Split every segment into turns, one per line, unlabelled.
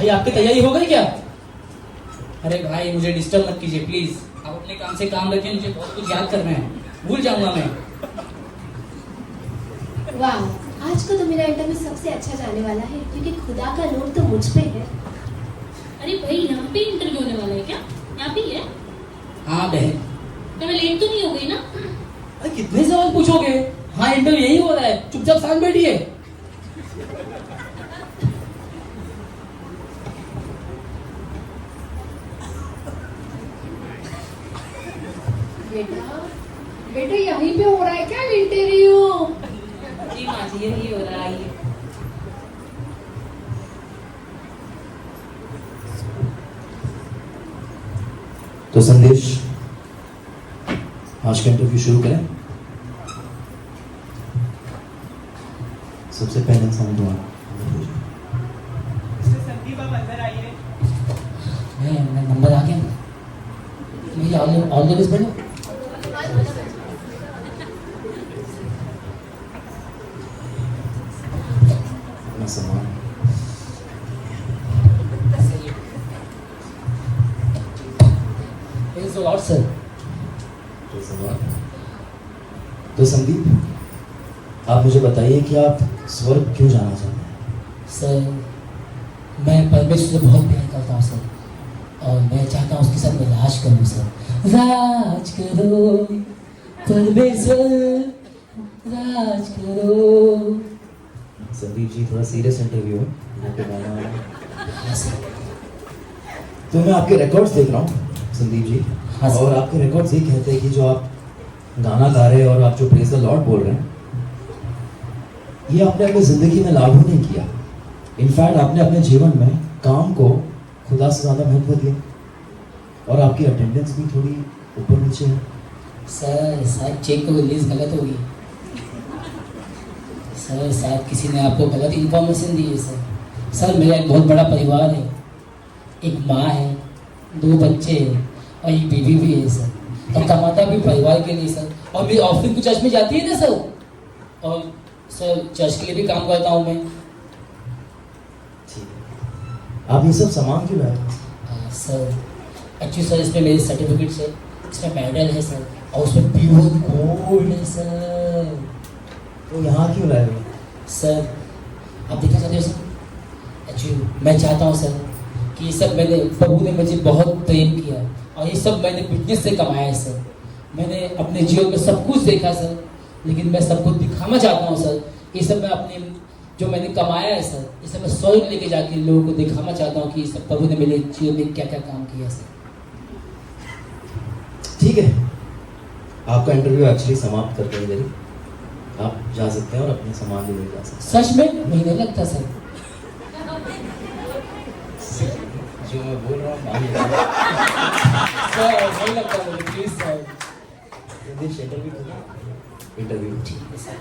भाई आपकी तैयारी हो गई क्या? अरे भाई मुझे डिस्टर्ब मत कीजिए प्लीज, आप अपने काम से काम रखिए, मुझे बहुत कुछ याद करना है, भूल जाऊंगा मैं।
वाह, आज को तो मेरा इंटरव्यू सबसे अच्छा जाने वाला है क्योंकि खुदा का नूर तो मुझ पे है।
अरे भाई यहाँ पे इंटरव्यू होने वाला है क्या? यहाँ पे ही है?
हाँ बहन।
तो मैं लेट तो नहीं हो गई ना?
अरे कितने सवाल पूछोगे? हाँ इंटरव्यू यही हो रहा है, चुपचाप शांत बैठिए।
बेटा बेटा यहीं पे हो रहा है क्या इंटरव्यू?
जी माँ जी यही हो रहा है।
तो संदेश, आज का इंटरव्यू शुरू करें। सबसे पहले इंसान तुम्हारा
संदीप आप अंदर आइए।
मैं नंबर आ गया, मेरी ऑल द बेस्ट बेटा।
अपना सम्मान।
सर
तो सम्मान। तो संदीप, आप मुझे बताइए कि आप स्वर्ग क्यों जाना चाहते हैं?
सर मैं परमेश्वर से बहुत प्यार करता हूँ सर, और मैं चाहता हूँ उसके साथ मैं राज करूँ सर। राज करो परमेश्वर, राज करो।
संदीप जी, थोड़ा सीरियस इंटरव्यू है, यहाँ पे गाना वाला।
हाँ सर।
तो मैं आपके रिकॉर्ड्स देख रहा हूँ संदीप जी,
हाँ सर।
और आपके रिकॉर्ड्स ये कहते हैं कि जो आप गाना गा रहे हैं और आप जो प्रेज द लॉर्ड बोल रहे हैं, ये आपने अपनी जिंदगी में लागू नहीं किया। इनफैक्ट आपने अपने जीवन में काम को खुदा से ज्यादा महत्व दिया, और आपकी अटेंडेंस भी थोड़ी ऊपर नीचे है।
सर शायद चेक को रिलीज गलत होगी सर, शायद किसी ने आपको गलत इन्फॉर्मेशन दी है सर। सर मेरा एक बहुत बड़ा परिवार है, एक माँ है, 2 बच्चे हैं और एक बीवी भी है सर, और कमाता भी परिवार के लिए सर, और मेरी ऑफिस भी चर्च में जाती है ना सर, और सर चर्च के लिए भी काम करता हूँ मैं।
ठीक है, आप ये सब सामान क्यों लाए हैं?
सर एक्चुअली सर इसमें मेरी सर्टिफिकेट्स है, इसमें मेडल है सर, और उसमें प्योर गोल्ड है सर।
तो यहाँ क्यों लाए हो?
सर आप देखना चाहते हो सर? एक्चुअली मैं चाहता हूँ सर कि ये सब मैंने, प्रभु ने मुझे बहुत प्रेम किया और ये सब मैंने बिजनेस से कमाया है सर। मैंने अपने जीवन में सब कुछ देखा सर, लेकिन मैं सबको दिखाना चाहता हूँ सर। ये सब मैं अपने जो मैंने कमाया है सर, ये सब मैं स्वर्ग लेके जाके लोगों को दिखाना चाहता हूँ कि ये सब प्रभु ने मेरे जीवन में क्या क्या काम किया सर।
ठीक है, आपका इंटरव्यू एक्चुअली समाप्त करते हैं इधर, आप जा सकते हैं और अपने सामान भी ले जा सकते
सच में महीने लगता सर?
हैं। जो मैं बोल रहा हूँ मान लीजिए।
सर नहीं लगता मुझे, प्लीज सर।
इंटरव्यू
ठीक है सर।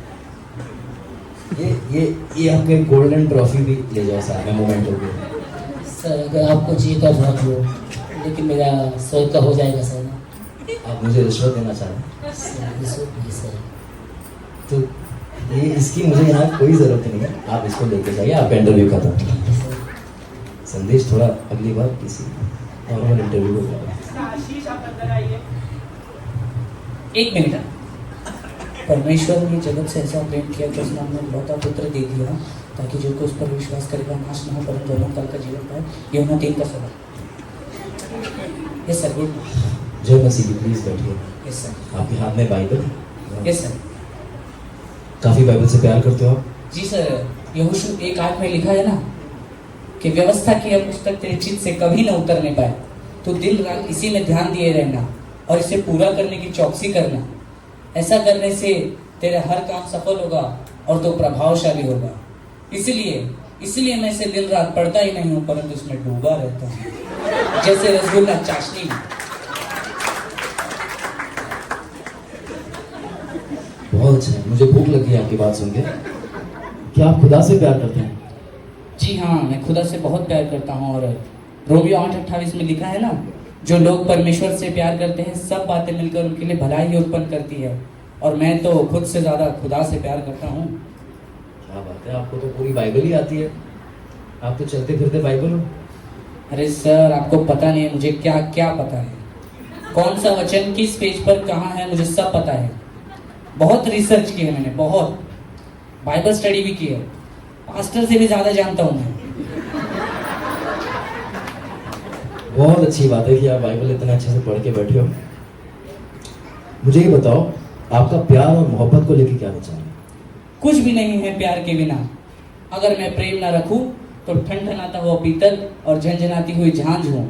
ये आपके गोल्डन ट्रॉफी भी ले जाओ साथ में, मोमेंट हो गया।
सर अगर आपको चाहिए तो रख लो, लेकिन मेरा स्वर्ग का हो जाएगा सर ना।
आप मुझे रिश्वत देना चाह रहे हैं?
सर रिश्वत नहीं सर।
तो ये इसकी मुझे यहाँ कोई ज़रूरत नहीं है, आप इसको लेके जाइए, आपका इंटरव्यू खत्म।
ठीक है सर।
संदेश, थोड़ा अगली बार किसी नॉर्मल इंटरव्यू हो जाएगा।
आशीष आप अंदर आइए।
एक मिनट। परमेश्वर ने जगत से ऐसा प्रेम किया कि उसने अपना इकलौता पुत्र दे दिया ताकि जो कोई उस पर विश्वास करेगा नाश न हो परंतु अनंत काल का जीवन पाए। यूहन्ना 3:16। Yes sir.
जय मसीह, प्लीज बैठिए।
Yes sir.
आपके हाथ में बाइबल है?
Yes sir.
काफी बाइबल से प्यार करते हो आप?
जी सर। यहोशू 1:8 में लिखा है ना कि व्यवस्था की हम पुस्तक तेरे चित्त से कभी न उतरने पाए, तो दिन रात इसी में ध्यान दिए रहना और इसे पूरा करने की चौकसी करना। ऐसा करने से तेरा हर काम सफल होगा और तो प्रभावशाली होगा। इसलिए मैं इसे दिन रात पढ़ता ही नहीं हूँ, परंतु इसमें डूबा रहता हूँ जैसे रसगुल्ला चाशनी में।
बहुत अच्छा है, मुझे भूख लगी है आपकी बात सुन के। क्या आप खुदा से प्यार करते हैं?
जी हाँ, मैं खुदा से बहुत प्यार करता हूँ, और रोमियो 8:28 में लिखा है ना, जो लोग परमेश्वर से प्यार करते हैं सब बातें मिलकर उनके लिए भलाई ही उत्पन्न करती है, और मैं तो खुद से ज्यादा खुदा से प्यार करता हूँ।
क्या बात है, आपको तो पूरी बाइबल ही आती है, आप तो चलते फिरते बाइबल हो।
अरे सर, आपको पता नहीं है मुझे क्या क्या पता है। कौन सा वचन किस पेज पर कहाँ है मुझे सब पता है। बहुत रिसर्च की है मैंने, बहुत बाइबल स्टडी भी की है। पास्टर से भी ज्यादा जानता हूँ मैं।
बहुत अच्छी बात है कि आप बाइबल इतने अच्छे से पढ़ के बैठे हो। मुझे ये बताओ, आपका प्यार और मोहब्बत को लेकर क्या विचार है?
कुछ भी नहीं है प्यार के बिना। अगर मैं प्रेम ना रखूं तो ठनठनाता हुआ पीतल और झंझनाती हुई झांझ हूं।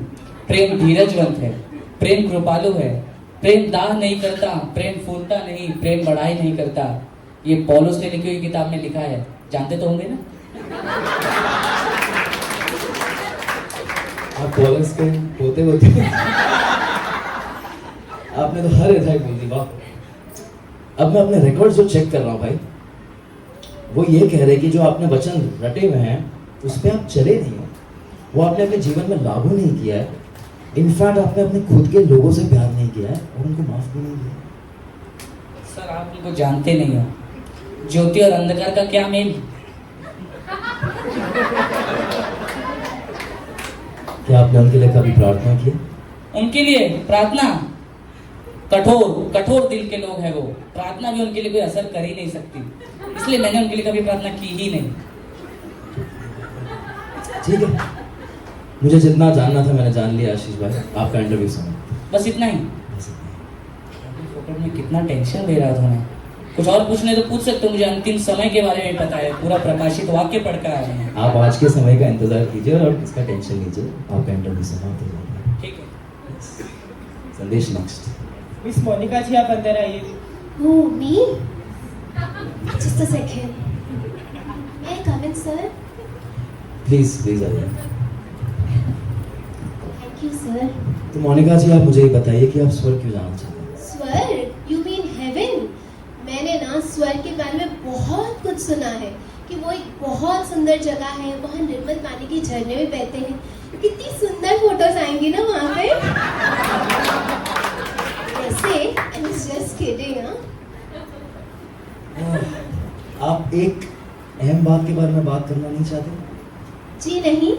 प्रेम धीरजवंत है, प्रेम कृपालु है, प्रेम दाह नहीं करता, प्रेम फूलता नहीं, प्रेम बढ़ाई नहीं करता। ये पौलुस ने लिखी हुई किताब में लिखा है, जानते तो होंगे ना?
आप पॉलस के पोते होते आपने तो हर एथाई बोल दी। वाह। अब मैं अपने रिकॉर्ड जो चेक कर रहा हूँ भाई, वो ये कह रहे कि जो आपने वचन रटे हुए हैं उस पर आप चले नहीं हो, वो आपने अपने जीवन में लागू नहीं किया है। इनफैक्ट आपने अपने खुद के लोगों से प्यार नहीं किया है और उनको माफ भी नहीं किया।
सर, आप इनको जानते नहीं हो। ज्योति और अंधकार का क्या मेल?
क्या आपने उनके लिए कभी प्रार्थना की?
उनके लिए प्रार्थना? कठोर कठोर दिल के लोग हैं वो। प्रार्थना भी उनके लिए कोई असर कर ही नहीं सकती, इसलिए मैंने उनके लिए कभी प्रार्थना की ही नहीं।
ठीक है, मुझे जितना जानना था मैंने जान लिया। आशीष भाई, आपका इंटरव्यू सुना।
बस इतना ही। फोटो में कितना टेंशन ले रहा था मैं। कुछ और पूछने तो पूछ सकते हो, मुझे अंतिम समय के बारे में पता है, पूरा प्रकाशित वाक्य पढ़ कर आया हूं।
आप आज के समय का इंतजार कीजिए और इसका टेंशन लीजिए। आपका इंटरव्यू समाप्त हो जाएगा।
ठीक है।
संदेश नेक्स्ट।
मिस मोनिका जी आप अंदर आइए।
Oh, me? Just a second. May I come in, sir?
Please please आइए।
Thank you, sir.
तो मोनिका जी, आप मुझे ये बताइए कि आप स्वर्ग क्यों जाना चाहते हैं?
स्वर्ग? You mean heaven? मैंने ना स्वर्ग के बारे में बहुत कुछ सुना है कि वो एक बहुत सुंदर जगह है, वहाँ निर्मल पानी के झरने भी बहते हैं। कितनी सुंदर फोटोज आएंगी ना वहाँ पे। वैसे, I'm just kidding, हाँ?
आप एक अहम बात के बारे में बात करना नहीं चाहते?
जी नहीं।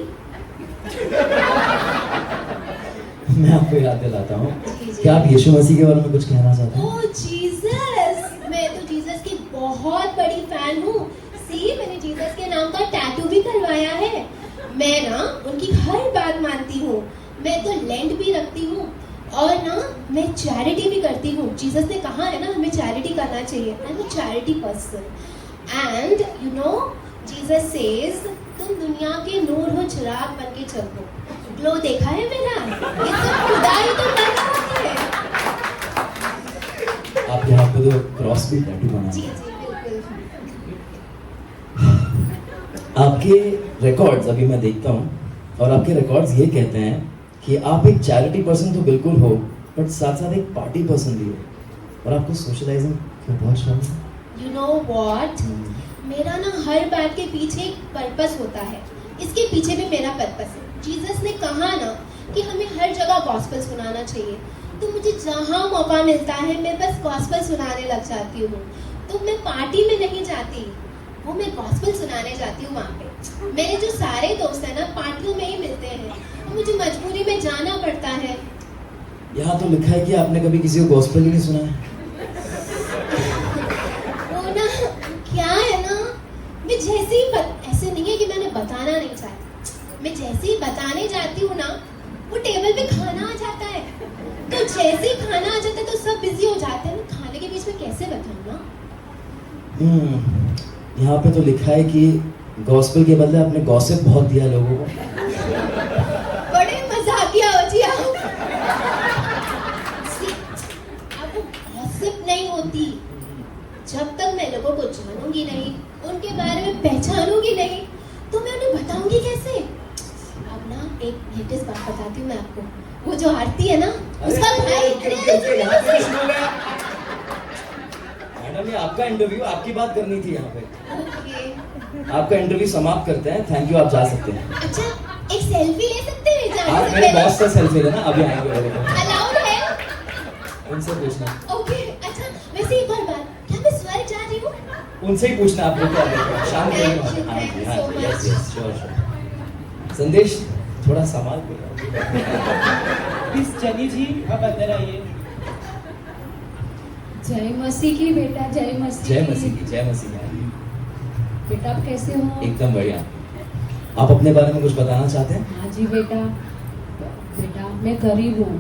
मैं आपको याद दिलाता हूँ
जी, जी।
कि आप यीशु मसीह के बारे में कुछ कहना चाहते हैं?
ओह जीसस, मैं तो जीसस की बहुत बड़ी फैन हूँ। सी, मैंने जीसस के नाम का टैटू भी करवाया है। मैं ना उनकी हर बात मानती हूँ। मैं तो लेंट भी रखती हूँ और ना मैं चैरिटी भी करती हूँ। जीसस ने कहा है ना हमें चैरिटी करना चाहिए। I am a charity person and you know Jesus says तुम दुनिया के नूर हो, चिराग बन के चलो। ग्लो देखा है मेरा? ये सब खुदा ही तो कर रहा है।
आप यहाँ पे तो क्रॉस भी टैटू बना
जी
है।
जी बिल्कुल।
आपके रिकॉर्ड्स अभी मैं देखता हूँ और आपके रिकॉर्ड्स ये कहते हैं कि आप एक चैरिटी पर्सन तो बिल्कुल हो, बट साथ साथ एक पार्टी पर्सन भी हो और आपको सोशलाइजिंग का बहुत शौक है।
यू नो व्हाट, मेरा ना हर बात के पीछे एक पर्पस होता है। इसके पीछे भी मेरा पर्पस है। जीसस ने कहा ना कि हमें हर जगह गॉस्पेल सुनाना चाहिए, तो मुझे जहाँ मौका मिलता है मैं बस गॉस्पेल सुनाने लग जाती हूँ। तो मैं पार्टी में नहीं जाती, वो मैं गॉस्पेल सुनाने जाती हूँ वहाँ पे। मेरे जो सारे दोस्त हैं ना पार्टियों में ही मिलते हैं, तो मुझे मजबूरी में जाना पड़ता है।
यहाँ तो लिखा है कि आपने कभी किसी को गॉस्पेल ही नहीं सुना है।
वो ना क्या है ना, मैं जैसे ही ऐसे नहीं है कि मैंने बताना नहीं चाहती, मैं जैसे ही बताने जाती हूँ ना वो टेबल पे खाना आ जाता है। तो जैसे ही खाना आ जाता है तो सब बिजी हो जाते हैं। खाने के बीच में कैसे बताऊँ ना।
यहाँ पे तो लिखा है कि गॉस्पेल के बदले आपने गॉसिप बहुत दिया लोगों को।
बड़े मजाकिया हो जी आप। आपको गॉसिप नहीं होती जब तक मैं लोगों को जानूंगी नहीं, उनके बारे में पहचानूंगी नहीं, तो मैं उन्हें बताऊंगी कैसे। अब ना एक लेटेस्ट बात बताती हूँ मैं आपको। वो जो आरती है ना उसका भाई।
मैडम, ये आपका इंटरव्यू, आपकी बात करनी थी यहाँ पे।
ओके।
आपका इंटरव्यू समाप्त करते हैं। थैंक यू, आप जा सकते हैं।
अच्छा, एक सेल्फी ले सकते हैं जाने
आप
से
मेरे
पहले?
बॉस से सेल्फी लेना, अभी आएंगे वो लोग।
अलाउड है?
उनसे पूछना,
ओके। अच्छा, वैसे एक और बात, क्या मैं स्वर्ग जा रही हूँ?
उनसे ही पूछना आप लोग क्या देख रहे हैं। शाम को
Thank you so much.
Sure sure. संदेश थोड़ा संभाल के।
प्लीज चली जी आप अंदर आइए।
जय मसीह की बेटा, जय मसीह
जय
की।
मसीह की, जय मसीह की।
बेटा आप कैसे हो?
एकदम बढ़िया। आप अपने बारे में कुछ बताना चाहते हैं?
हाँ जी बेटा, बेटा मैं गरीब हूँ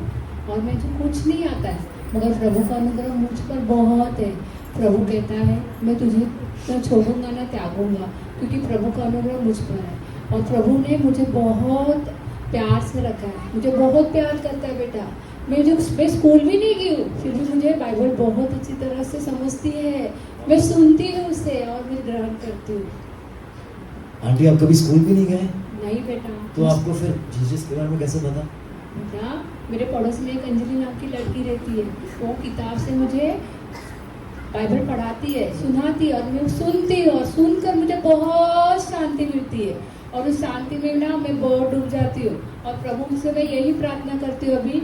और मुझे कुछ नहीं आता है, मगर प्रभु का अनुग्रह मुझ पर बहुत है। प्रभु कहता है मैं तुझे न छोड़ूंगा न त्यागूंगा, क्योंकि प्रभु का अनुग्रह मुझ पर है। और प्रभु ने मुझे बहुत प्यार से रखा है, मुझे बहुत प्यार करता है बेटा। मैं स्कूल भी नहीं गई हूँ, फिर भी मुझे बाइबल बहुत अच्छी तरह से समझती है। मैं सुनती हूँ उसे और मैं ग्रहण करती हूँ।
आंटी आप कभी स्कूल भी नहीं गए?
नहीं बेटा।
तो आपको फिर जीसस के बारे में कैसे पता?
बेटा मेरे पड़ोस में एक अंजलि नाम की लड़की रहती है, वो किताब से मुझे बाइबल पढ़ाती है, सुनाती है और मैं सुनती हूँ, और सुनकर मुझे बहुत शांति मिलती है। और उस शांति में ना मैं बहुत डूब जाती हूँ। और प्रभु से मैं यही प्रार्थना करती हूँ अभी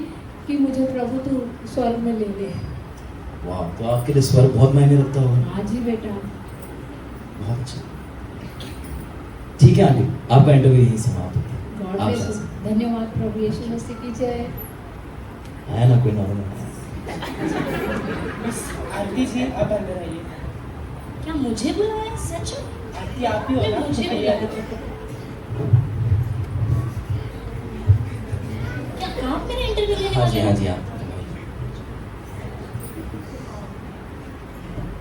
कि मुझे प्रभु तू स्वर्ग में ले ले।
वाह, तो आपके लिए स्वर्ग बहुत मायने रखता होगा।
हाँ जी बेटा।
बहुत अच्छा। ठीक है आंटी, आपका इंटरव्यू यही समाप्त होता है।
गॉड
आप
ब्लेस
जा
यू।
सकते
धन्यवाद प्रभु यीशु मसीह की जय।
हैं। आया ना कोई नॉर्मल।
मिस आरती जी आप अंदर आइए।
क्या मुझे बुलाया सच में?
आरती आप ही हो
नहीं,
ना?
मुझे भी
आइए।
क्या आप मेरा इंटरव्यू लेने
हाँ
वाले
जी,
हैं?
हाँ जी, आप।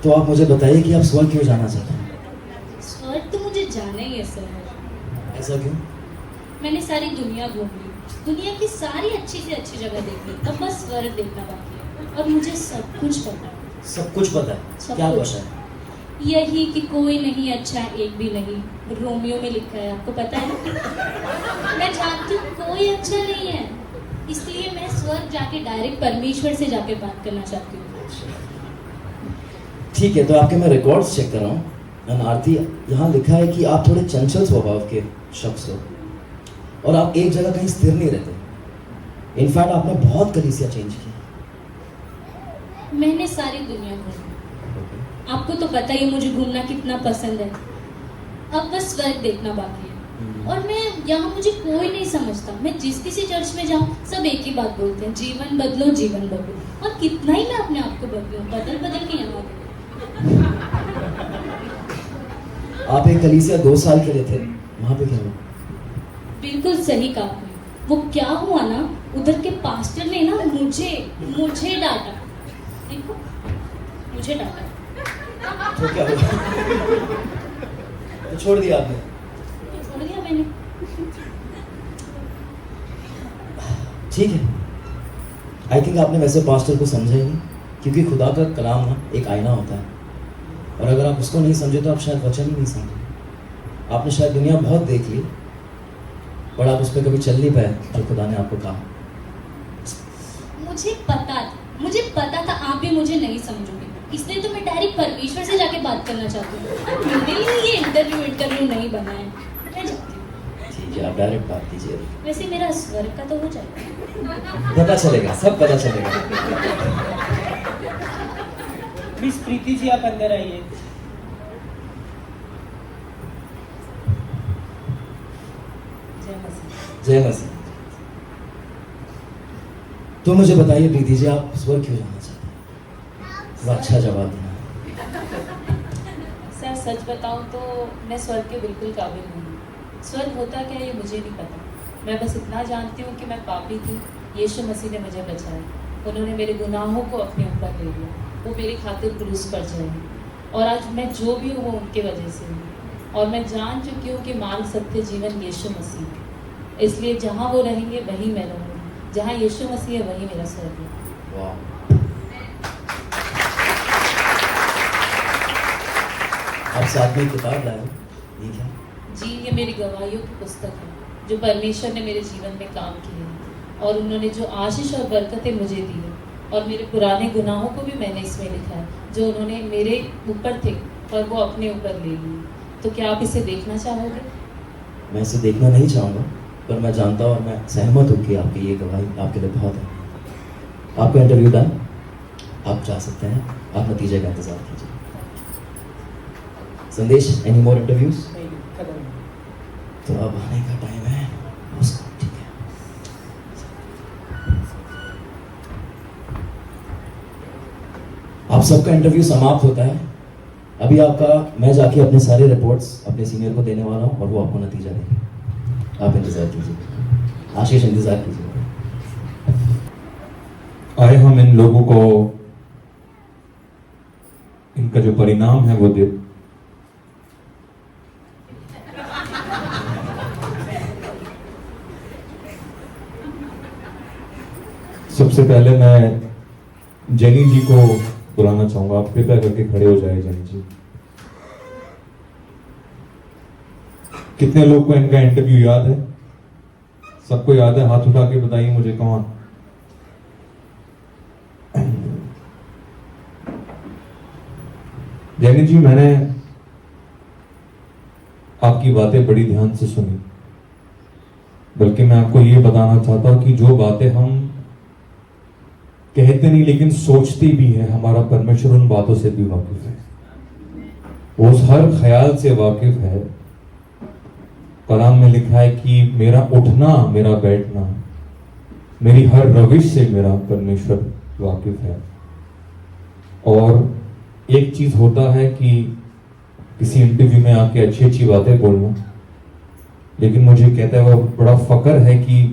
तो आप मुझे बताइए कि आप स्वर्ग क्यों जाना चाहते हैं?
स्वर्ग तो मुझे जाना ही है सर।
ऐसा क्यों?
मैंने सारी दुनिया घूम ली, दुनिया की सारी अच्छी से अच्छी जगह देख ली, अब बस स्वर्ग देखना बाकी है। और मुझे सब कुछ पता है।
सब कुछ पता है?
सब
क्या
कुछ।
पता है?
यही कि कोई नहीं अच्छा, एक भी नहीं। रोमियो में लिखा है, आपको पता है? मैं जानती हूँ कोई अच्छा नहीं है, इसलिए मैं स्वर्ग जाके डायरेक्ट परमेश्वर से जाके बात करना चाहती हूँ।
ठीक है, तो आपके मैं रिकॉर्ड्स चेक कर रहा हूँ। एंड आरती, यहाँ लिखा है कि आप थोड़े चंचल स्वभाव के शख्स हो और आप एक जगह कहीं स्थिर नहीं रहते। इनफैक्ट आपने बहुत कलीसिया चेंज की।
मैंने सारी दुनिया घूमी, आपको तो पता ही है मुझे घूमना कितना पसंद है। अब बस स्वर्ग देखना बाकी है। और मैं यहाँ मुझे कोई नहीं समझता, मैं जिस किसी चर्च में जाऊँ सब एक ही बात बोलते हैं, जीवन बदलो जीवन बदलो। और कितना ही मैं अपने आप को बदलूँ, बदल बदल के यहाँ आ गई।
आप एक कलीसिया 2 साल के लिए थे, वहाँ पे क्या हुआ?
बिल्कुल सही कहा आपने। वो क्या हुआ ना, उधर के पास्टर ने ना मुझे डांटा। देखो, मुझे डांटा।
तो क्या हुआ? तो छोड़ दिया आपने?
छोड़ दिया मैंने।
ठीक है, आई थिंक आपने वैसे पास्टर को समझा ही नहीं, क्योंकि खुदा का कलाम ना एक आईना होता है, और अगर आप उसको नहीं समझे तो आप शायद वचन ही नहीं समझे। आपने शायद दुनिया बहुत देख ली, पर आप उस पर कभी चल नहीं पाए जो खुदा ने आपको कहा।
मुझे पता था आप भी मुझे नहीं समझोगे, इसलिए तो मैं डायरेक्ट परमेश्वर से जाके बात करना चाहती हूँ। मेरे लिए ये इंटरव्यू नहीं बना है। मैं जाती हूँ।
ठीक है, आप डायरेक्ट बात कीजिए।
वैसे मेरा स्वर्ग का तो हो जाएगा।
पता चलेगा, सब पता चलेगा।
मिस प्रीति जी आप अंदर आइए।
जय मसीह।
जय मसीह। तो मुझे बताइए प्रीति जी, आप स्वर्ग क्यों जाना चाहते हैं? थोड़ा अच्छा जवाब देना।
सर सच बताऊं तो मैं स्वर्ग के बिल्कुल काबिल नहीं हूँ। स्वर्ग होता क्या ये मुझे नहीं पता। मैं बस इतना जानती हूँ कि मैं पापी थी, यीशु मसीह ने मुझे बचाया। उन्होंने मेरे गुनाहों को अपने ऊपर ले लिया, वो मेरी खातिर क्रूस पर चढ़े, और आज मैं जो भी हूँ वो उनके वजह से हूँ। और मैं जान चुकी हूँ कि मार्ग सत्य जीवन यीशु मसीह है, इसलिए जहाँ वो रहेंगे वहीं मैं रहूँगी। जहाँ यीशु मसीह है वहीं मेरा स्वर्ग है।
वाह। आप साथ में एक किताब लाए हो, ये क्या?
जी, ये मेरी गवाहियों की पुस्तक है जो परमेश्वर ने मेरे जीवन में काम की है, और उन्होंने जो आशीष और बरकतें मुझे दी है, और मेरे पुराने गुनाहों को भी मैंने इसमें लिखा है जो उन्होंने मेरे ऊपर थे और वो अपने ऊपर ले लिए। तो क्या आप इसे देखना चाहोगे?
मैं इसे देखना नहीं चाहूँगा, पर मैं जानता हूँ और मैं सहमत हूँ कि आपकी ये गवाही आपके लिए बहुत है। आपका इंटरव्यू डन, आप जा सकते हैं, आप नतीजे का इंतजार कीजिए। संदेश, एनी मोर इंटरव्यूज?
नहीं, खत्म।
तो अब आने का टाइम है उसका, ठीक है। आप सबका इंटरव्यू समाप्त होता है। अभी आपका मैं जाके अपने सारे रिपोर्ट्स अपने सीनियर को देने वाला हूँ और वो आपको नतीजा देंगे। आप इंतजार कीजिए। आशीष इंतजार कीजिए।
आए हम इन लोगों को इनका जो परिणाम है वो दे। सबसे पहले मैं जेनी जी को बुलाना चाहूंगा। आप कृपया करके खड़े हो जाए जेनी जी। कितने लोग को इनका इंटरव्यू याद है? सबको याद है? हाथ उठा के बताइए मुझे कौन। जेनी जी, मैंने आपकी बातें बड़ी ध्यान से सुनी, बल्कि मैं आपको ये बताना चाहता हूं कि जो बातें हम कहते नहीं लेकिन सोचते भी है, हमारा परमेश्वर उन बातों से भी वाकिफ है। वो उस हर ख्याल से वाकिफ है। कलाम में लिखा है कि मेरा उठना, मेरा बैठना, मेरी हर रविश से मेरा परमेश्वर वाकिफ है। और एक चीज होता है कि किसी इंटरव्यू में आके अच्छी अच्छी बातें बोलना, लेकिन मुझे कहता है वो बड़ा फकर है कि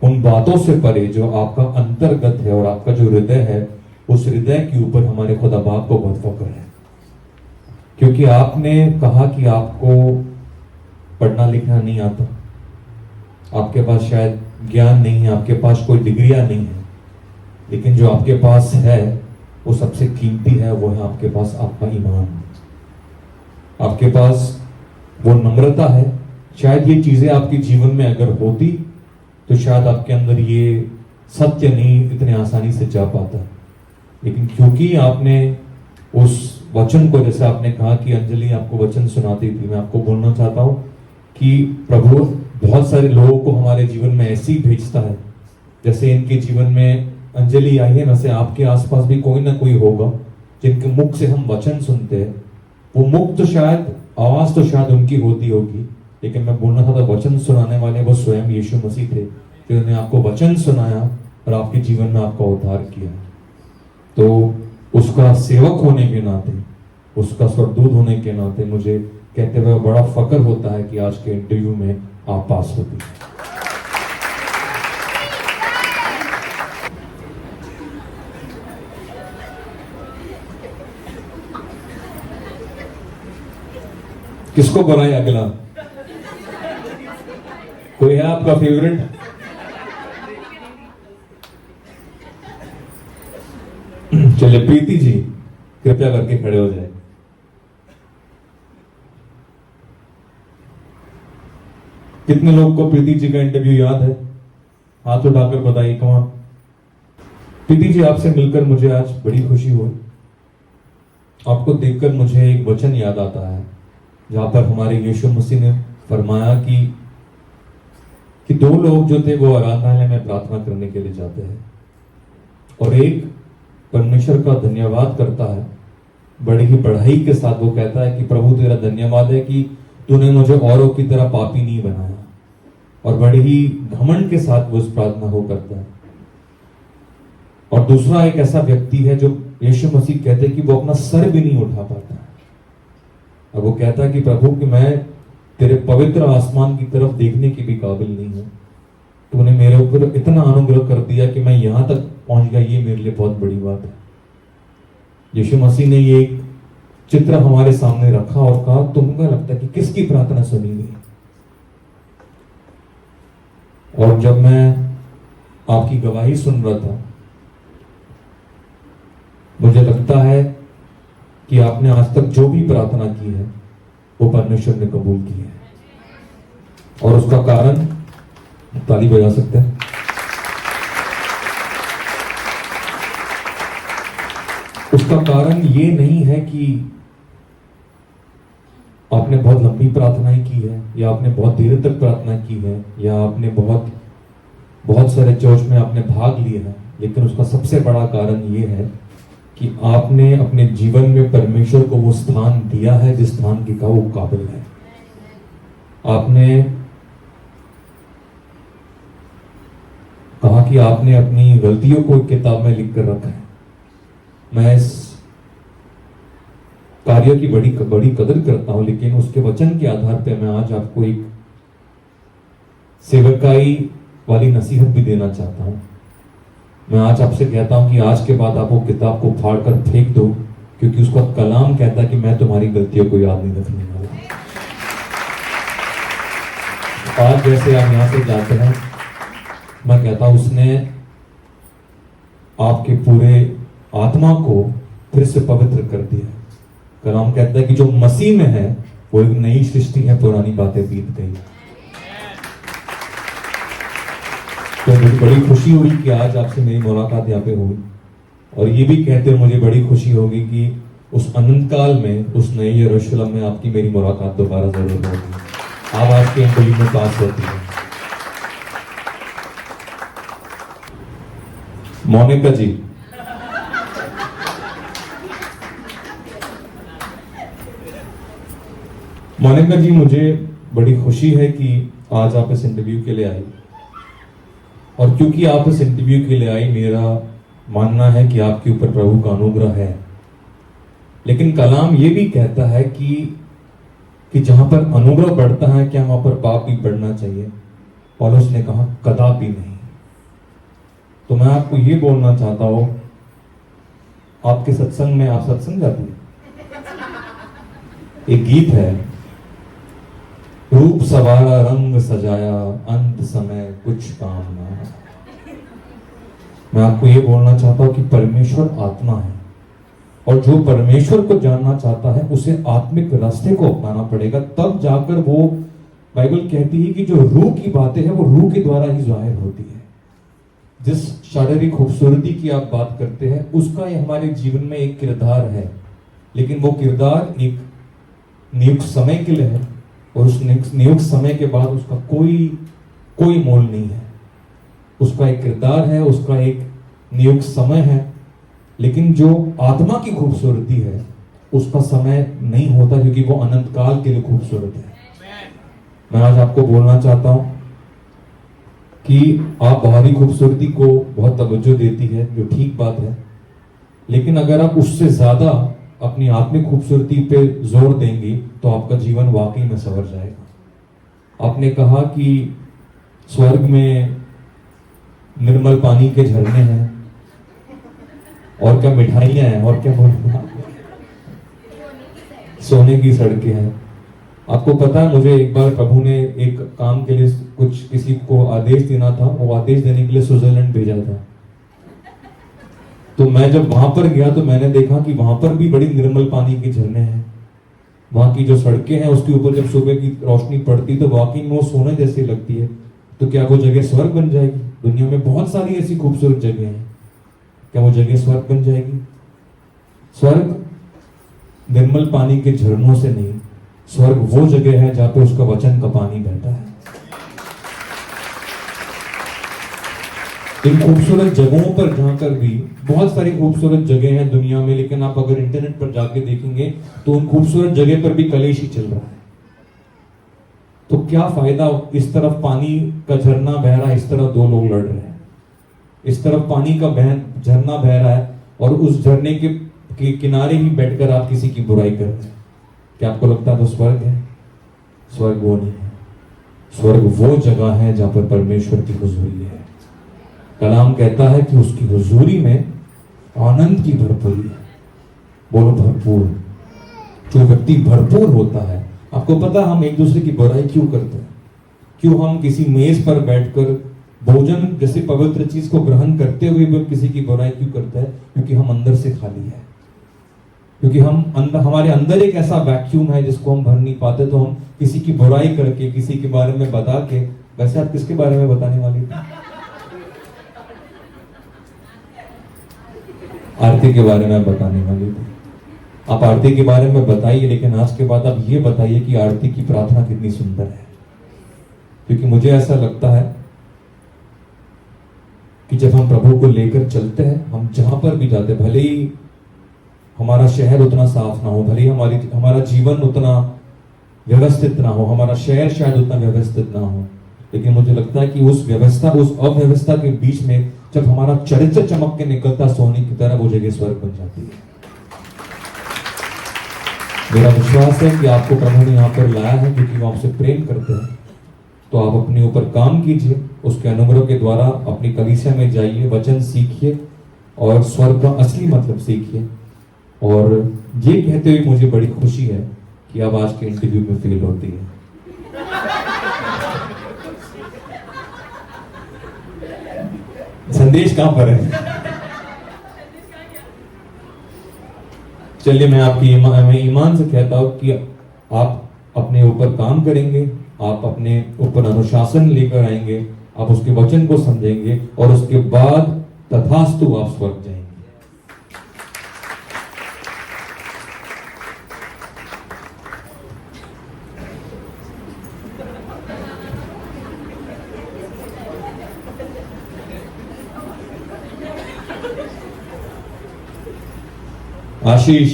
उन बातों से परे जो आपका अंतर्गत है और आपका जो हृदय है, उस हृदय के ऊपर हमारे खुदा बाप को बहुत फकर है। क्योंकि आपने कहा कि आपको पढ़ना लिखना नहीं आता, आपके पास शायद ज्ञान नहीं है, आपके पास कोई डिग्रियां नहीं है, लेकिन जो आपके पास है वो सबसे कीमती है। वो है आपके पास आपका ईमान, आपके पास वो नम्रता है। शायद ये चीजें आपके जीवन में अगर होती तो शायद आपके अंदर ये सत्य नहीं इतने आसानी से जा पाता, लेकिन क्योंकि आपने उस वचन को, जैसे आपने कहा कि अंजलि आपको वचन सुनाती थी, मैं आपको बोलना चाहता हूं कि प्रभु बहुत सारे लोगों को हमारे जीवन में ऐसे ही भेजता है। जैसे इनके जीवन में अंजलि आई है, वैसे आपके आसपास भी कोई ना कोई होगा जिनके मुख से हम वचन सुनते हैं। वो मुख तो शायद, आवाज तो शायद उनकी होती होगी, लेकिन मैं बोलना चाहता वचन सुनाने वाले वो स्वयं यीशु मसीह थे, जिन्होंने आपको वचन सुनाया और आपके जीवन में आपका उद्धार किया। तो उसका सेवक होने के नाते, उसका स्वरदूत होने के नाते मुझे कहते हुए बड़ा फकर होता है कि आज के इंटरव्यू में आप पास होती हैं। किसको बनाए अगला? कोई है आपका फेवरेट? चलिए प्रीति जी कृपया करके खड़े हो जाए। कितने लोग को प्रीति जी का इंटरव्यू याद है? हाथ उठाकर बताइए कौन। प्रीति जी, आपसे मिलकर मुझे आज बड़ी खुशी हुई। आपको देखकर मुझे एक वचन याद आता है जहां पर हमारे यीशु मसीह ने फरमाया कि दो लोग जो थे वो आराधनालय में प्रार्थना करने के लिए जाते हैं और एक परमेश्वर का धन्यवाद करता है, बड़ी ही बढ़ाई के साथ वो कहता है कि प्रभु तेरा धन्यवाद है कि तूने मुझे औरों की तरह पापी नहीं बनाया, और बड़ी ही घमंड के साथ वो उस प्रार्थना को करता है। और दूसरा एक ऐसा व्यक्ति है जो यीशु मसीह कहते हैं कि वो अपना सर भी नहीं उठा पाता, और वो कहता है कि प्रभु कि मैं तेरे पवित्र आसमान की तरफ देखने की भी काबिल नहीं हूं, तूने मेरे ऊपर इतना अनुग्रह कर दिया कि मैं यहां तक पहुंच गया, ये मेरे लिए बहुत बड़ी बात है। यीशु मसीह ने ये एक चित्र हमारे सामने रखा और कहा तुमको लगता है कि किसकी प्रार्थना सुनी गई? और जब मैं आपकी गवाही सुन रहा था, मुझे लगता है कि आपने आज तक जो भी प्रार्थना की है वो परमेश्वर ने कबूल की है, और उसका कारण, ताली बजा सकते हैं, उसका कारण ये नहीं है कि आपने बहुत लंबी प्रार्थनाएं की है या आपने बहुत देर तक प्रार्थना की है या आपने बहुत सारे चर्च में आपने भाग लिया है, लेकिन उसका सबसे बड़ा कारण ये है कि आपने अपने जीवन में परमेश्वर को वो स्थान दिया है जिस स्थान की का वो काबिल है। आपने कहा कि आपने अपनी गलतियों को किताब में लिख कर रखा है। मैं इस कार्य की बड़ी कदर करता हूं, लेकिन उसके वचन के आधार पे मैं आज आपको एक सेवकाई वाली नसीहत भी देना चाहता हूं। मैं आज आपसे कहता हूं कि आज के बाद आप वो किताब को फाड़ कर फेंक दो, क्योंकि उसका कलाम कहता है कि मैं तुम्हारी गलतियों को याद नहीं रखने वाला। आज जैसे आप यहां से जाते हैं, मैं कहता हूं उसने आपके पूरे आत्मा को फिर से पवित्र कर दिया। कलाम कहता है कि जो मसीह में है वो एक नई सृष्टि है, पुरानी बातें बीत गई। तो मुझे बड़ी खुशी हुई कि आज आपसे मेरी मुलाकात यहाँ पे हुई, और ये भी कहते हुए मुझे बड़ी खुशी होगी कि उस अनंत काल में, उस नए यरूशलेम में आपकी मेरी मुलाकात दोबारा जरूर होगी। आप आज के इंटरव्यू में पास होती है। मोनिका जी, मोनिका जी, मुझे बड़ी खुशी है कि आज आप इस इंटरव्यू के लिए आई, और क्योंकि आप इस इंटरव्यू के लिए आई, मेरा मानना है कि आपके ऊपर प्रभु का अनुग्रह है। लेकिन कलाम ये भी कहता है कि जहां पर अनुग्रह बढ़ता है, क्या वहां पर पाप भी बढ़ना चाहिए? पौलुस ने कहा कदापि नहीं। तो मैं आपको ये बोलना चाहता हूं, आपके सत्संग में, आप सत्संग जाती है, एक गीत है, रूप सवारा रंग सजाया, अंत समय कुछ काम ना। मैं आपको ये बोलना चाहता हूं कि परमेश्वर आत्मा है, और जो परमेश्वर को जानना चाहता है उसे आत्मिक रास्ते को अपनाना पड़ेगा, तब जाकर वो, बाइबल कहती है कि जो रूह की बातें हैं वो रूह के द्वारा ही जाहिर होती है। जिस शारीरिक खूबसूरती की आप बात करते हैं, उसका ये हमारे जीवन में एक किरदार है, लेकिन वो किरदार एक नियुक्त समय के लिए है, और उस नियुक्त समय के बाद उसका कोई मोल नहीं है। उसका एक किरदार है, उसका एक नियुक्त समय है, लेकिन जो आत्मा की खूबसूरती है उसका समय नहीं होता, क्योंकि वो अनंत काल के लिए खूबसूरत है। मैं आज आपको बोलना चाहता हूं कि आप बाहरी खूबसूरती को बहुत तवज्जो देती है, जो ठीक बात है, लेकिन अगर आप उससे ज्यादा अपनी आत्मिक खूबसूरती पे जोर देंगी तो आपका जीवन वाकई में संवर जाएगा। आपने कहा कि स्वर्ग में निर्मल पानी के झरने हैं, और क्या मिठाइयां हैं, और क्या बोलना, सोने की सड़कें हैं। आपको पता है, मुझे एक बार प्रभु ने एक काम के लिए कुछ किसी को आदेश देना था, वो आदेश देने के लिए स्विट्जरलैंड भेजा था। तो मैं जब वहां पर गया तो मैंने देखा कि वहां पर भी बड़ी निर्मल पानी के झरने हैं। वहां की जो सड़कें हैं उसके ऊपर जब सुबह की रोशनी पड़ती तो वाकई में वो सोने जैसी लगती है। तो क्या वो जगह स्वर्ग बन जाएगी? दुनिया में बहुत सारी ऐसी खूबसूरत जगह हैं, क्या वो जगह स्वर्ग बन जाएगी? स्वर्ग निर्मल पानी के झरनों से नहीं, स्वर्ग वो जगह है जहां पे उसका वचन का पानी बहता है। इन खूबसूरत जगहों पर जाकर भी, बहुत सारी खूबसूरत जगह हैं दुनिया में, लेकिन आप अगर इंटरनेट पर जाके देखेंगे तो उन खूबसूरत जगह पर भी कलेश ही चल रहा है। तो क्या फायदा, इस तरफ पानी का झरना बह रहा है, इस तरफ दो लोग लड़ रहे हैं। इस तरफ पानी का झरना बह रहा है और उस झरने के किनारे ही बैठकर आप किसी की बुराई कर रहे हैं। क्या आपको लगता है तो स्वर्ग है? स्वर्ग वो नहीं है। स्वर्ग वो जगह है जहां पर परमेश्वर की हुजूरी है। कलाम कहता है कि उसकी हुजूरी में आनंद की भरपूरी है। बोलो भरपूर। जो व्यक्ति भरपूर होता है, आपको पता हम एक दूसरे की बुराई क्यों करते हैं? क्यों हम किसी मेज पर बैठकर भोजन जैसे पवित्र चीज को ग्रहण करते हुए भी किसी की बुराई क्यों करते हैं? क्योंकि हम अंदर से खाली है, क्योंकि हमारे अंदर एक ऐसा वैक्यूम है जिसको हम भर नहीं पाते। तो हम किसी की बुराई करके, किसी के बारे में बता के, वैसे आप किसके बारे में बताने वाली थी? आरती के बारे में बताने वाली थी। आप आरती के बारे में बताइए, लेकिन आज के बाद आप ये बताइए कि आरती की प्रार्थना कितनी सुंदर है। क्योंकि मुझे ऐसा लगता है कि जब हम प्रभु को लेकर चलते हैं, हम जहां पर भी जाते, भले ही हमारा शहर उतना साफ ना हो, भले ही हमारा जीवन उतना व्यवस्थित ना हो, हमारा शहर शायद उतना व्यवस्थित ना हो, लेकिन मुझे लगता है कि उस व्यवस्था, उस अव्यवस्था के बीच में जब हमारा चरित्र चमक के निकलता सोने की तरह, वो जगह स्वर्ग बन जाती है। मेरा विश्वास है कि आपको प्रभु ने यहाँ पर लाया है क्योंकि वो आपसे प्रेम करते हैं। तो आप अपने ऊपर काम कीजिए, उसके अनुग्रह के द्वारा अपनी कलीसिया में जाइए, वचन सीखिए और स्वर्ग का असली मतलब सीखिए। और ये कहते हुए मुझे बड़ी खुशी है कि अब आज के इंटरव्यू में फेल होती है। संदेश कहां पर है? चलिए मैं ईमान से कहता हूं कि आप अपने ऊपर काम करेंगे, आप अपने ऊपर अनुशासन लेकर आएंगे, आप उसके वचन को समझेंगे और उसके बाद तथास्तु आप स्वर्ग जाएंगे। आशीष,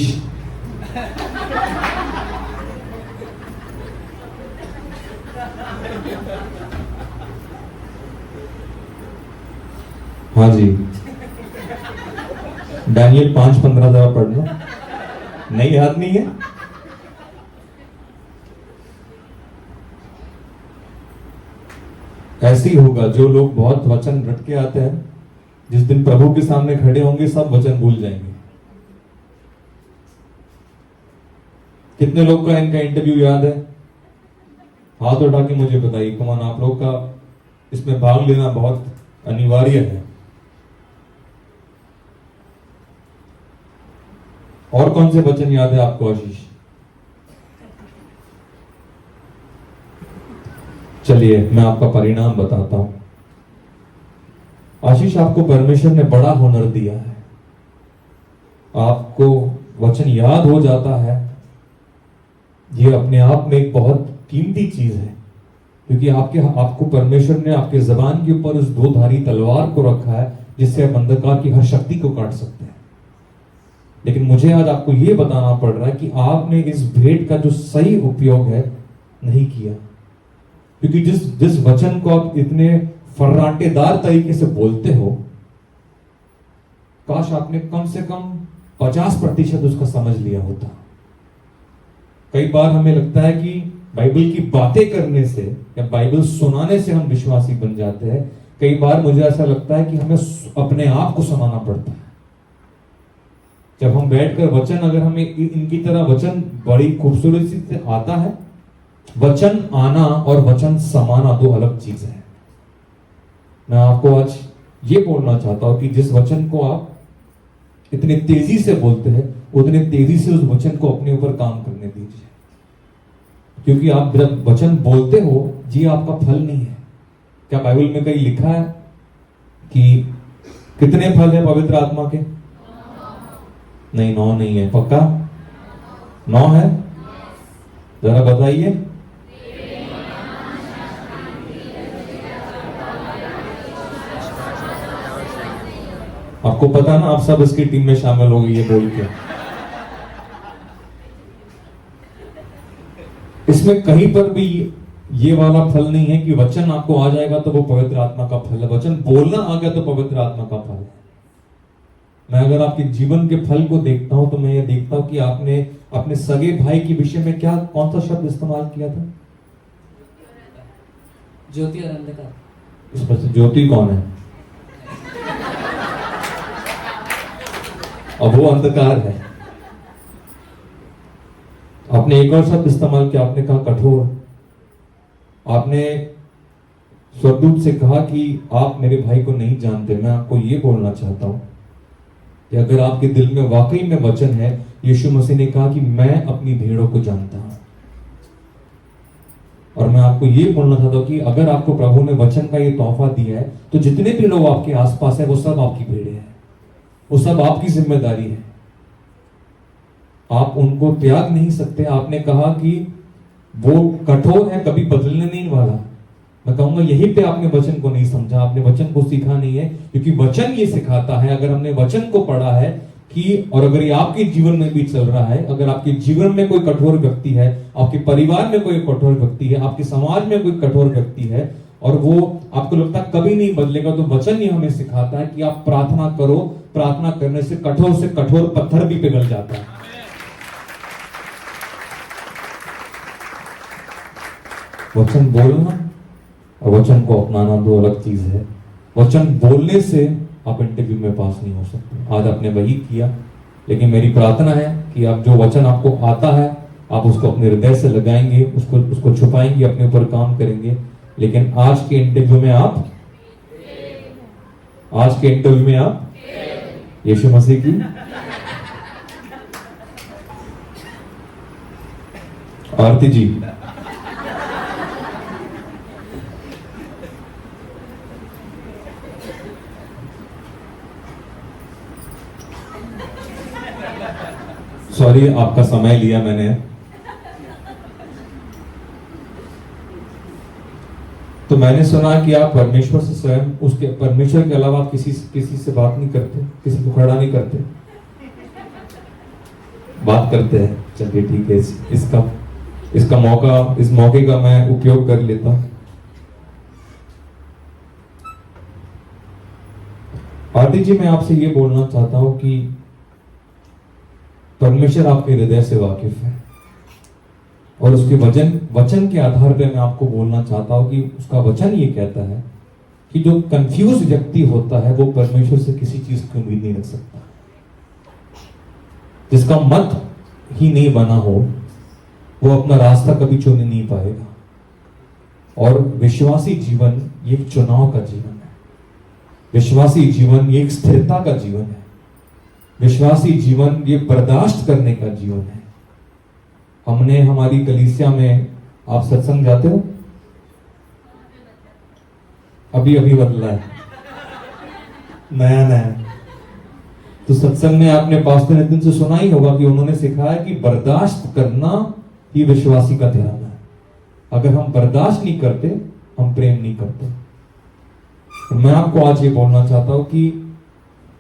हाँ जी, डैनियल 5:15 जरा पढ़ लो। नहीं, याद नहीं है? ऐसे ही होगा, जो लोग बहुत वचन रट के आते हैं, जिस दिन प्रभु के सामने खड़े होंगे सब वचन भूल जाएंगे। कितने लोग का इनका इंटरव्यू याद है? हाथ उठा के मुझे बताइए। कमान, आप लोग का इसमें भाग लेना बहुत अनिवार्य है। और कौन से वचन याद है आपको आशीष? चलिए मैं आपका परिणाम बताता हूं। आशीष, आपको परमेश्वर ने बड़ा हुनर दिया है। आपको वचन याद हो जाता है। ये अपने आप में एक बहुत कीमती चीज है, क्योंकि आपको परमेश्वर ने आपके जबान के ऊपर उस दो-धारी तलवार को रखा है जिससे आप अंधकार की हर शक्ति को काट सकते हैं। लेकिन मुझे आज आपको यह बताना पड़ रहा है कि आपने इस भेंट का जो सही उपयोग है नहीं किया, क्योंकि जिस वचन को आप इतने फर्राटेदार तरीके से बोलते हो, काश आपने कम से कम 50% उसका समझ लिया होता। कई बार हमें लगता है कि बाइबल की बातें करने से या बाइबल सुनाने से हम विश्वासी बन जाते हैं। कई बार मुझे ऐसा लगता है कि हमें अपने आप को सुनाना पड़ता है। जब हम बैठकर वचन, अगर हमें इनकी तरह वचन बड़ी खूबसूरती से आता है, वचन आना और वचन समाना दो अलग चीज है। मैं आपको आज ये बोलना चाहता हूं कि जिस वचन को आप इतने तेजी से बोलते हैं, उतने तेजी से उस वचन को अपने ऊपर काम करने दीजिए, क्योंकि आप जब वचन बोलते हो, ये आपका फल नहीं है। क्या बाइबल में कहीं लिखा है कि कितने फल है पवित्र आत्मा के? नहीं, 9 नहीं है। पक्का 9 है? जरा बताइए। आपको पता ना, आप सब इसकी टीम में शामिल हो गए ये बोल के। इसमें कहीं पर भी ये वाला फल नहीं है कि वचन आपको आ जाएगा तो वो पवित्र आत्मा का फल है। वचन बोलना आ गया तो पवित्र आत्मा का फल है। मैं अगर आपके जीवन के फल को देखता हूं तो मैं ये देखता हूं कि आपने अपने सगे भाई के विषय में कौन सा शब्द इस्तेमाल किया था?
ज्योति और अंधकार।
इस पर से ज्योति कौन है? अब वो अंधकार है। आपने एक और शब्द इस्तेमाल किया, आपने कहा कठोर। आपने स्वर्गदूत से कहा कि आप मेरे भाई को नहीं जानते। मैं आपको ये बोलना चाहता हूं कि अगर आपके दिल में वाकई में वचन है, यीशु मसीह ने कहा कि मैं अपनी भेड़ों को जानता हूं। और मैं आपको ये बोलना चाहता हूं कि अगर आपको प्रभु ने वचन का ये तोहफा दिया है, तो जितने भी लोग आपके आसपास है वो सब आपकी भेड़ें हैं, वो सब आपकी जिम्मेदारी है। आप उनको त्याग नहीं सकते। आपने कहा कि वो कठोर है, कभी बदलने नहीं वाला। मैं कहूंगा यहीं पे आपने वचन को नहीं समझा, आपने वचन को सीखा नहीं है, क्योंकि वचन ये सिखाता है, अगर हमने वचन को पढ़ा है कि, और अगर ये आपके जीवन में भी चल रहा है, अगर आपके जीवन में कोई कठोर व्यक्ति है, आपके परिवार में कोई कठोर व्यक्ति है, आपके समाज में कोई कठोर व्यक्ति है, और वो आपको लगता है कभी नहीं बदलेगा, तो वचन ये हमें सिखाता है कि आप प्रार्थना करो। प्रार्थना करने से कठोर पत्थर भी पिघल जाता है। वचन बोलना और वचन को अपनाना दो अलग चीज है। वचन बोलने से आप इंटरव्यू में पास नहीं हो सकते। आज आपने वही किया, लेकिन मेरी प्रार्थना है कि आप जो वचन आपको आता है आप उसको अपने हृदय से लगाएंगे, उसको छुपाएंगे, अपने ऊपर काम करेंगे। लेकिन आज के इंटरव्यू में आप यीशु मसीह की आरती जी, सॉरी आपका समय लिया मैंने। तो मैंने सुना कि आप परमेश्वर से स्वयं, उसके परमेश्वर के अलावा आप किसी से बात नहीं करते, किसी को खड़ा नहीं करते। बात करते हैं, चलिए ठीक है, इस मौके का मैं उपयोग कर लेता हूं। आरती जी, मैं आपसे ये बोलना चाहता हूं कि परमेश्वर आपके हृदय से वाकिफ है और उसके वचन के आधार पे मैं आपको बोलना चाहता हूं कि उसका वचन ये कहता है कि जो कंफ्यूज व्यक्ति होता है वो परमेश्वर से किसी चीज की उम्मीद नहीं रख सकता। जिसका मत ही नहीं बना हो वो अपना रास्ता कभी चुन नहीं पाएगा। और विश्वासी जीवन ये एक चुनाव का जीवन है। विश्वासी जीवन ये एक स्थिरता का जीवन है। विश्वासी जीवन ये बर्दाश्त करने का जीवन है। हमने हमारी कलीसिया में, आप सत्संग जाते हो? अभी बदला है, नया। तो सत्संग में आपने पास्टर नितिन से सुना ही होगा कि उन्होंने सिखाया कि बर्दाश्त करना ही विश्वासी का ध्यान है। अगर हम बर्दाश्त नहीं करते, हम प्रेम नहीं करते। मैं आपको आज ये बोलना चाहता हूं कि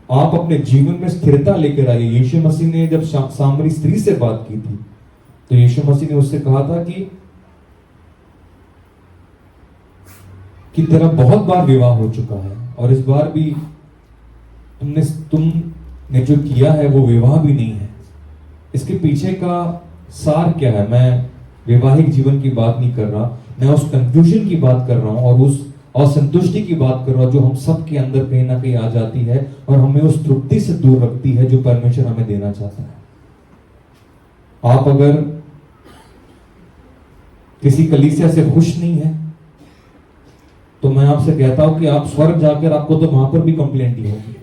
आप अपने जीवन में स्थिरता लेकर आइए। यीशु मसीह ने जब सामरी स्त्री से बात की थी तो यीशु मसीह ने उससे कहा था कि तेरा बहुत बार विवाह हो चुका है और इस बार भी तुमने जो किया है वो विवाह भी नहीं है। इसके पीछे का सार क्या है? मैं वैवाहिक जीवन की बात नहीं कर रहा, मैं उस कंफ्यूजन की बात कर रहा हूं और उस असंतुष्टि की बात कर रहा हूं जो हम सब के अंदर कहीं ना कहीं आ जाती है और हमें उस तृप्ति से दूर रखती है जो परमेश्वर हमें देना चाहता है। आप अगर किसी कलीसिया से खुश नहीं है तो मैं आपसे कहता हूं कि आप स्वर्ग जाकर आपको तो वहां पर भी कंप्लेंट ही होगी,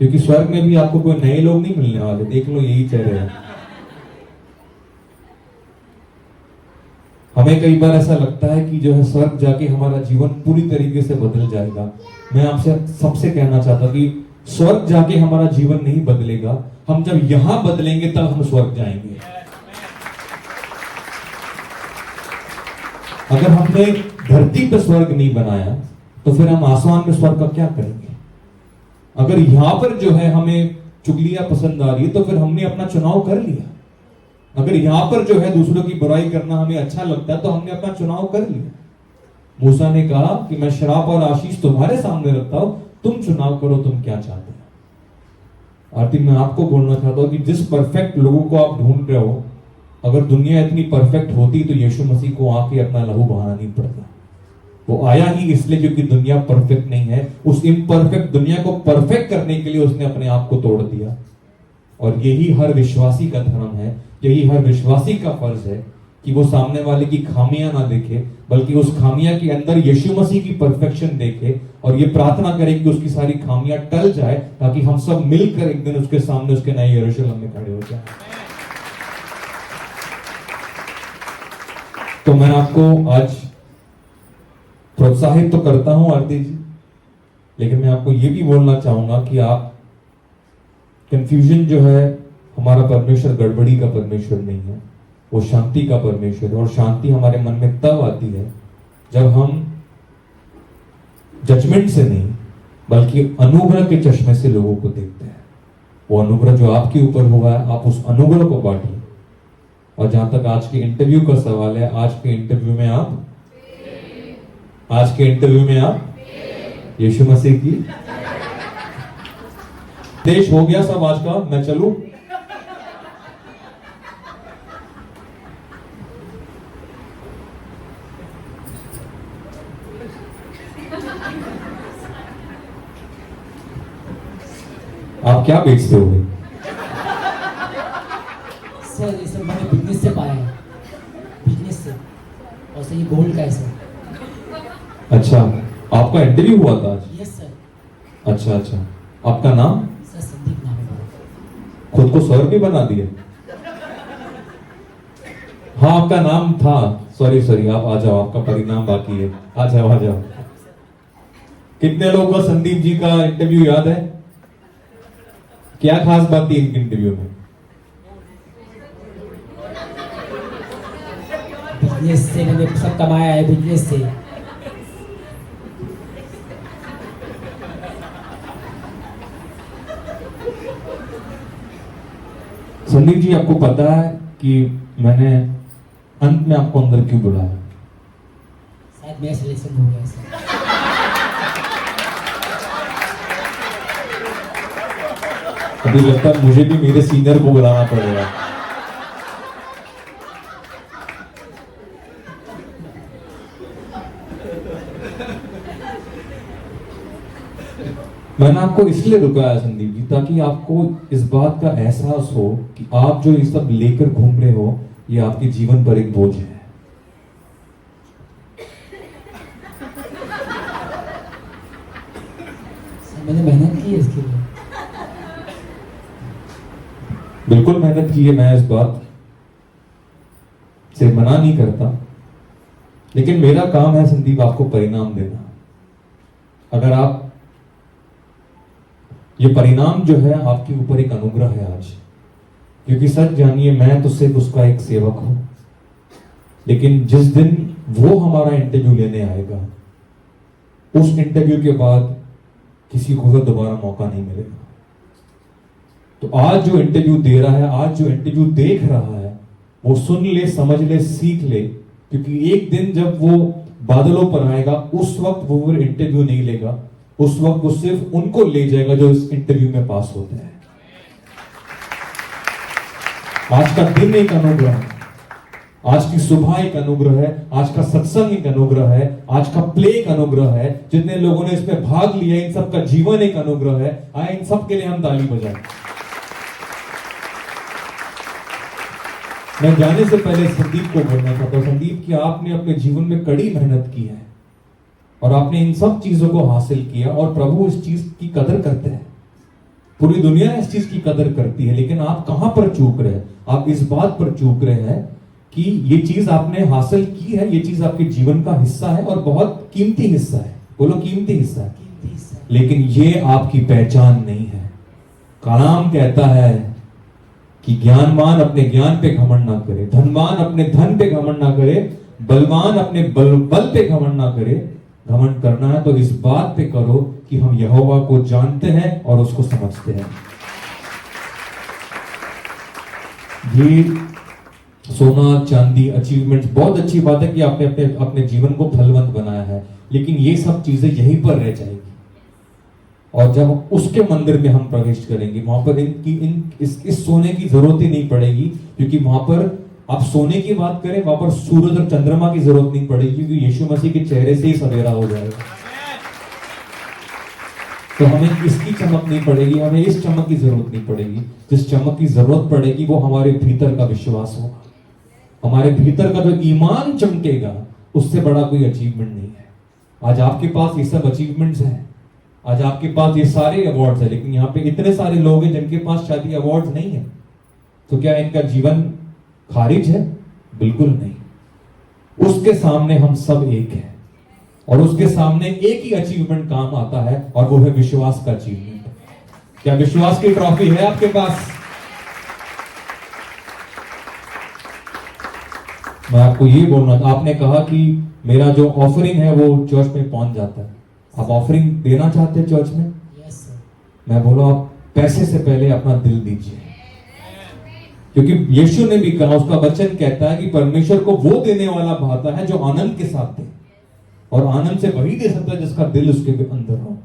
क्योंकि स्वर्ग में भी आपको कोई नए लोग नहीं मिलने वाले। देख लो, यही चेहरे हैं। हमें कई बार ऐसा लगता है कि जो है स्वर्ग जाके हमारा जीवन पूरी तरीके से बदल जाएगा। मैं आपसे सबसे कहना चाहता हूं कि स्वर्ग जाके हमारा जीवन नहीं बदलेगा, हम जब यहां बदलेंगे तब हम स्वर्ग जाएंगे। अगर हमने धरती पर स्वर्ग नहीं बनाया तो फिर हम आसमान में स्वर्ग का क्या करेंगे? अगर यहां पर जो है हमें चुगलियां पसंद आ रही है तो फिर हमने अपना चुनाव कर लिया। अगर यहां पर जो है दूसरों की बुराई करना हमें अच्छा लगता है तो हमने अपना चुनाव कर लिया। मूसा ने कहा कि मैं श्राप और आशीष तुम्हारे सामने रखता हूं, तुम चुनाव करो, तुम क्या चाहते हो। आरती, मैं आपको बोलना चाहता हूं कि जिस परफेक्ट लोगों को आप ढूंढ रहे हो, अगर दुनिया इतनी परफेक्ट होती तो यीशु मसीह को आके अपना लहू बहाना नहीं पड़ता। वो आया ही इसलिए क्योंकि दुनिया परफेक्ट नहीं है। उस इम्परफेक्ट दुनिया को परफेक्ट करने के लिए उसने अपने आप को तोड़ दिया। और यही हर विश्वासी का धर्म है, यही हर विश्वासी का फर्ज है कि वो सामने वाले की खामियां ना देखे, बल्कि उस खामियां के अंदर यीशु मसीह की परफेक्शन देखे और ये प्रार्थना करे कि उसकी सारी खामियां टल जाए, ताकि हम सब मिलकर एक दिन उसके सामने, उसके नए यरूशलेम में खड़े हो जाए। तो मैं आपको आज प्रोत्साहित तो करता हूं आरती जी, लेकिन मैं आपको ये भी बोलना चाहूंगा कि आप कंफ्यूजन जो है, हमारा परमेश्वर गड़बड़ी का परमेश्वर नहीं है, वो शांति का परमेश्वर है। और शांति हमारे मन में तब आती है जब हम जजमेंट से नहीं बल्कि अनुग्रह के चश्मे से लोगों को देखते हैं। वो अनुग्रह जो आपके ऊपर हुआ है, आप उस अनुग्रह को बांटिए। और जहां तक आज के इंटरव्यू का सवाल है, आज के इंटरव्यू में आप यीशु मसीह की देश हो गया सब आज का। मैं चलूं? आप क्या बेचते हो भाई?
सर ये सब मैंने बिजनेस से पाया है, बिजनेस से, और सर ये गोल्ड का है सर।
अच्छा, आपका इंटरव्यू हुआ था आज?
Yes sir.
अच्छा अच्छा, आपका नाम?
सर संदीप नाम है।
खुद को सर भी बना दिए? हाँ आपका नाम था, सॉरी सॉरी, आप आ जाओ, आपका परिणाम बाकी है, आ जाओ आ जाओ। कितने लोगों को संदीप जी का इंटरव्यू याद है? क्या खास बात थी इनके इंटरव्यू में?
बिजनेस से मैंने सब कमाया है, बिजनेस से।
संदीप जी आपको पता है कि मैंने अंत में आपको अंदर क्यों बुलाया?
शायद मेरा सिलेक्शन हो गया सर।
अभी लगता है मुझे भी मेरे सीनियर को बुलाना पड़ेगा। मैंने आपको इसलिए रुकाया संदीप जी, ताकि आपको इस बात का एहसास हो कि आप जो ये सब लेकर घूम रहे हो, ये आपके जीवन पर एक बोझ है।
सर मैंने मेहनत की है इसके लिए।
बिल्कुल मेहनत की है, मैं इस बात से मना नहीं करता, लेकिन मेरा काम है संदीप आपको परिणाम देना। अगर आप, ये परिणाम जो है आपके ऊपर एक अनुग्रह है आज, क्योंकि सच जानिए मैं तो सिर्फ उसका एक सेवक हूं, लेकिन जिस दिन वो हमारा इंटरव्यू लेने आएगा, उस इंटरव्यू के बाद किसी को भी दोबारा मौका नहीं मिलेगा। तो आज जो इंटरव्यू दे रहा है, आज जो इंटरव्यू देख रहा है, वो सुन ले, समझ ले, सीख ले, क्योंकि एक दिन जब वो बादलों पर आएगा, उस वक्त वो इंटरव्यू नहीं लेगा, उस वक्त वो सिर्फ उनको ले जाएगा जो इस इंटरव्यू में पास होते हैं। आज का दिन एक अनुग्रह है, आज की सुबह एक अनुग्रह है, आज का सत्संग एक अनुग्रह है, आज का प्ले एक अनुग्रह है, जितने लोगों ने इसमें भाग लिया इन सबका जीवन एक अनुग्रह है। आए इन सब के लिए हम ताली बजाएं। मैं जाने से पहले संदीप को बोलना चाहता हूं, संदीप कि आपने अपने जीवन में कड़ी मेहनत की है और आपने इन सब चीजों को हासिल किया, और प्रभु इस चीज की कदर करते हैं, पूरी दुनिया इस चीज की कदर करती है, लेकिन आप कहां पर चूक रहे हैं? आप इस बात पर चूक रहे हैं कि ये चीज आपने हासिल की है, ये चीज आपके जीवन का हिस्सा है और बहुत कीमती हिस्सा है। बोलो कीमती हिस्सा है, लेकिन ये आपकी पहचान नहीं है। कलाम कहता है कि ज्ञानवान अपने ज्ञान पे घमंड ना करे, धनवान अपने धन पे घमंड ना करे, बलवान अपने बल पे घमंड ना करे। घमंड करना है तो इस बात पे करो कि हम यहोवा को जानते हैं और उसको समझते हैं। ये सोना चांदी अचीवमेंट्स बहुत अच्छी बात है कि आपने अपने अपने जीवन को फलवंत बनाया है, लेकिन ये सब चीजें यहीं पर रह जाएगी। और जब उसके मंदिर में हम प्रवेश करेंगे, वहां पर इस सोने की जरूरत ही नहीं पड़ेगी, क्योंकि वहां पर आप सोने की बात करें, वहां पर सूरज और चंद्रमा की जरूरत नहीं पड़ेगी, क्योंकि यीशु मसीह के चेहरे से ही सवेरा हो जाएगा। तो हमें इसकी चमक नहीं पड़ेगी, हमें इस चमक की जरूरत नहीं पड़ेगी। जिस चमक की जरूरत पड़ेगी वो हमारे भीतर का विश्वास होगा, हमारे भीतर का जो ईमान चमकेगा, उससे बड़ा कोई अचीवमेंट नहीं है। आज आपके पास ये सब अचीवमेंट्स हैं, आज आपके पास ये सारे अवार्ड्स हैं, लेकिन यहाँ पे इतने सारे लोग हैं जिनके पास शायद ये अवार्ड्स नहीं है। तो क्या इनका जीवन खारिज है? बिल्कुल नहीं। उसके सामने हम सब एक हैं, और उसके सामने एक ही अचीवमेंट काम आता है, और वो है विश्वास का अचीवमेंट। क्या विश्वास की ट्रॉफी है आपके पास? मैं आपको ये बोलना, आपने कहा कि मेरा जो ऑफरिंग है वो चर्च में पहुंच जाता है। आप ऑफरिंग देना चाहते हैं चर्च में?
Yes sir.
मैं बोलो आप पैसे से पहले अपना दिल दीजिए, क्योंकि यीशु ने भी कहा, उसका वचन कहता है कि परमेश्वर को वो देने वाला भाता है जो आनंद के साथ दे, और आनंद से वही दे सकता है जिसका दिल उसके अंदर हो।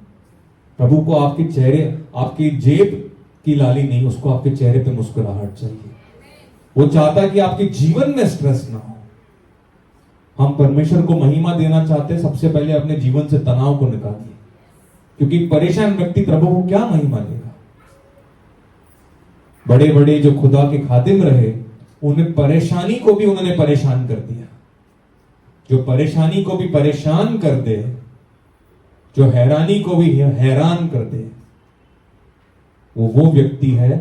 प्रभु को आपके चेहरे, आपकी जेब की लाली नहीं, उसको आपके चेहरे पे मुस्कुराहट चाहिए। वो चाहता है कि आपके जीवन में स्ट्रेस ना हो। हम परमेश्वर को महिमा देना चाहते हैं, सबसे पहले अपने जीवन से तनाव को निकालिए, क्योंकि परेशान व्यक्ति प्रभु को क्या महिमा देगा? बड़े बड़े जो खुदा के खादिम रहे, उन्हें परेशानी को भी उन्होंने परेशान कर दिया। जो परेशानी को भी परेशान कर दे, जो हैरानी को भी हैरान कर दे, वो व्यक्ति है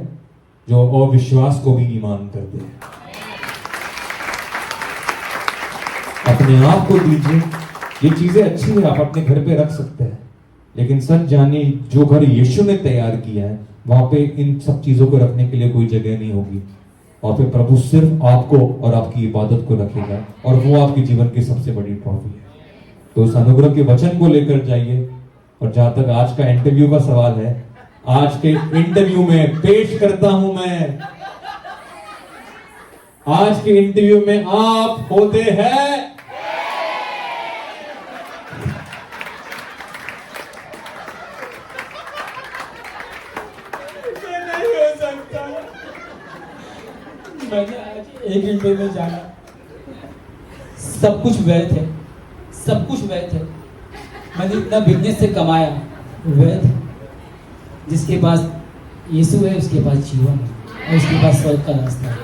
जो अविश्वास को भी ईमान कर दे। अपने आप को दीजिए, ये चीजें अच्छी है, आप अपने घर पे रख सकते हैं, लेकिन सच जानिए जो घर यीशु ने तैयार किया है वहां पे इन सब चीजों को रखने के लिए कोई जगह नहीं होगी। वहां पे प्रभु सिर्फ आपको और आपकी इबादत को रखेगा, और वो आपके जीवन की सबसे बड़ी ट्रॉफी है। तो उस अनुग्रह के वचन को लेकर जाइए। और जहां तक आज का इंटरव्यू का सवाल है, आज के इंटरव्यू में पेश करता हूं मैं, आज के इंटरव्यू में आप होते हैं
मैंने आज एक इंटरव्यू में जाना, सब कुछ व्यर्थ है, सब कुछ व्यर्थ है। मैंने इतना बिजनेस से कमाया, व्यर्थ। जिसके पास यीशु है उसके पास जीवन है, और उसके पास स्वर्ग का रास्ता है।